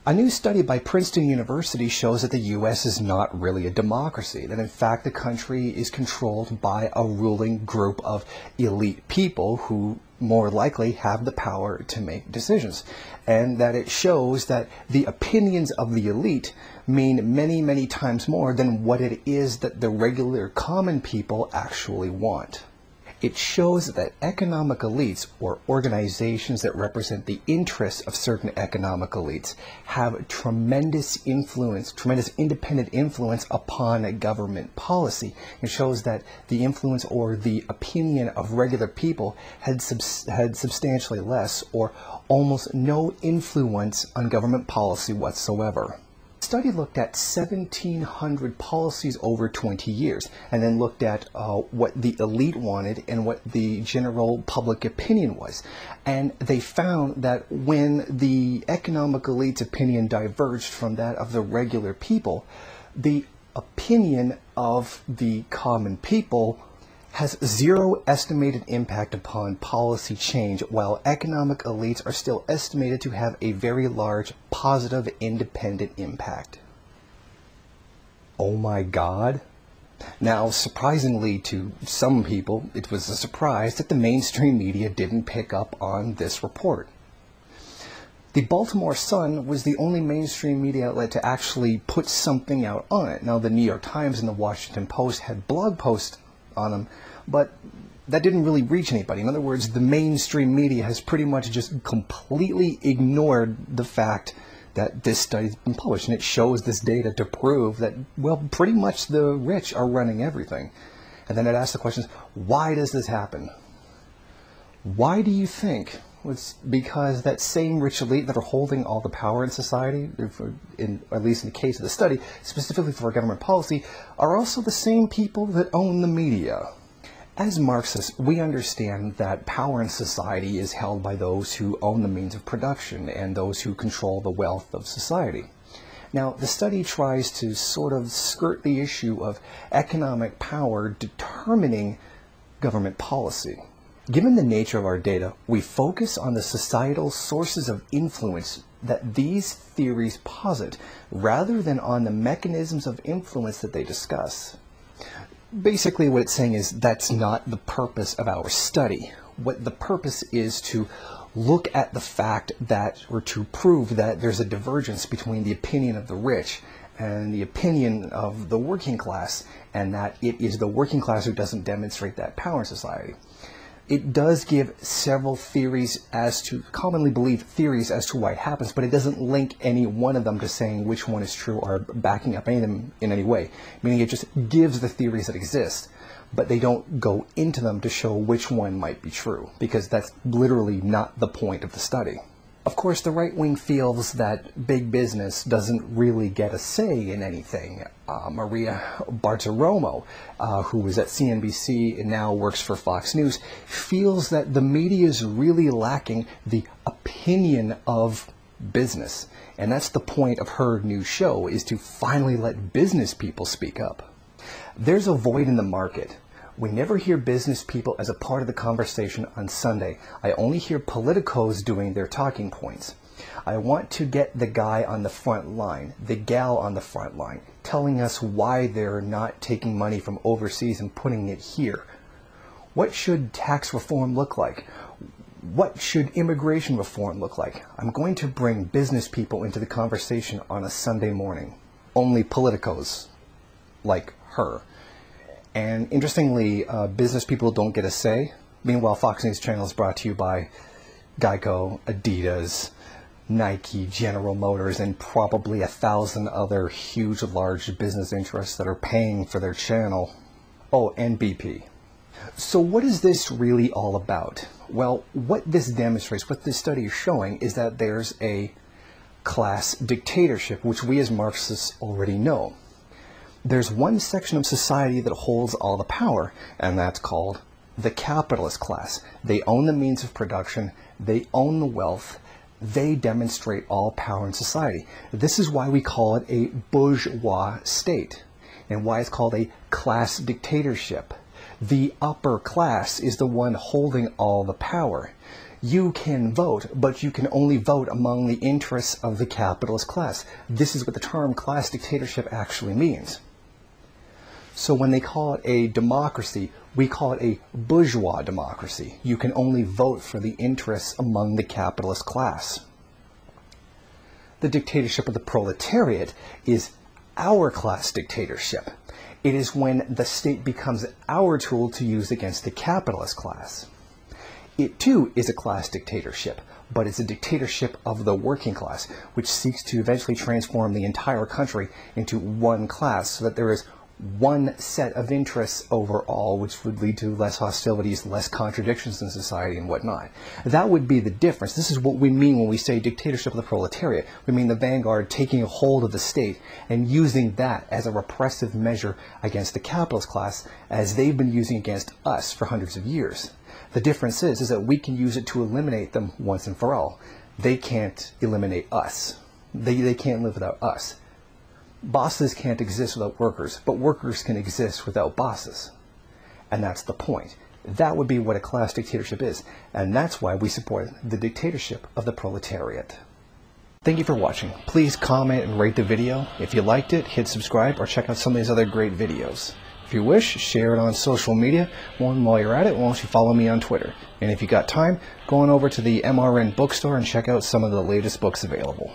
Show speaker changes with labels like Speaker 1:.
Speaker 1: A new study by Princeton University shows that the U.S. is not really a democracy, that in fact the country is controlled by a ruling group of elite people who more likely have the power to make decisions, and that it shows that the opinions of the elite mean many, many times more than what it is that the regular common people actually want. It shows that economic elites, or organizations that represent the interests of certain economic elites, have tremendous influence, tremendous independent influence upon government policy. It shows that the influence or the opinion of regular people had substantially less or almost no influence on government policy whatsoever. The study looked at 1,700 policies over 20 years and then looked at what the elite wanted and what the general public opinion was. And they found that when the economic elite's opinion diverged from that of the regular people, the opinion of the common people has zero estimated impact upon policy change, while economic elites are still estimated to have a very large positive independent impact. Oh my God. Now, surprisingly to some people, it was a surprise that the mainstream media didn't pick up on this report. The Baltimore Sun was the only mainstream media outlet to actually put something out on it. Now, the New York Times and the Washington Post had blog posts on them, but that didn't really reach anybody. In other words, the mainstream media has pretty much just completely ignored the fact that this study's been published, and it shows this data to prove that, well, pretty much the rich are running everything. And then it asks the questions, why does this happen? Why do you think? Well, it's because that same rich elite that are holding all the power in society, at least in the case of the study, specifically for government policy, are also the same people that own the media. As Marxists, we understand that power in society is held by those who own the means of production and those who control the wealth of society. Now, the study tries to sort of skirt the issue of economic power determining government policy. Given the nature of our data, we focus on the societal sources of influence that these theories posit, rather than on the mechanisms of influence that they discuss. Basically, what it's saying is that's not the purpose of our study. What the purpose is to look at the fact that, or to prove that there's a divergence between the opinion of the rich and the opinion of the working class, and that it is the working class who doesn't demonstrate that power in society. It does give several theories commonly believed theories as to why it happens, but it doesn't link any one of them to saying which one is true or backing up any of them in any way. Meaning it just gives the theories that exist, but they don't go into them to show which one might be true, because that's literally not the point of the study. Of course, the right wing feels that big business doesn't really get a say in anything. Maria Bartiromo, who was at CNBC and now works for Fox News, feels that the media is really lacking the opinion of business. And that's the point of her new show, is to finally let business people speak up. There's a void in the market. We never hear business people as a part of the conversation on Sunday. I only hear politicos doing their talking points. I want to get the guy on the front line, the gal on the front line, telling us why they're not taking money from overseas and putting it here. What should tax reform look like? What should immigration reform look like? I'm going to bring business people into the conversation on a Sunday morning. Only politicos like her. And interestingly, business people don't get a say. Meanwhile, Fox News Channel is brought to you by Geico, Adidas, Nike, General Motors, and probably 1,000 other huge, large business interests that are paying for their channel. Oh, and BP. So what is this really all about? Well, what this demonstrates, what this study is showing, is that there's a class dictatorship, which we as Marxists already know. There's one section of society that holds all the power, and that's called the capitalist class. They own the means of production, they own the wealth, they demonstrate all power in society. This is why we call it a bourgeois state, and why it's called a class dictatorship. The upper class is the one holding all the power. You can vote, but you can only vote among the interests of the capitalist class. This is what the term class dictatorship actually means. So when they call it a democracy, we call it a bourgeois democracy. You can only vote for the interests among the capitalist class. The dictatorship of the proletariat is our class dictatorship. It is when the state becomes our tool to use against the capitalist class. It too is a class dictatorship, but it's a dictatorship of the working class, which seeks to eventually transform the entire country into one class so that there is one set of interests overall, which would lead to less hostilities, less contradictions in society and whatnot. That would be the difference. This is what we mean when we say dictatorship of the proletariat. We mean the vanguard taking a hold of the state and using that as a repressive measure against the capitalist class, as they've been using against us for hundreds of years. The difference is that we can use it to eliminate them once and for all. They can't eliminate us. They can't live without us. Bosses can't exist without workers, but workers can exist without bosses. And that's the point. That would be what a class dictatorship is, and that's why we support the dictatorship of the proletariat. Thank you for watching. Please comment and rate the video. If you liked it, hit subscribe or check out some of these other great videos. If you wish, share it on social media. While you're at it, why don't you follow me on Twitter? And if you got time, go on over to the MRN bookstore and check out some of the latest books available.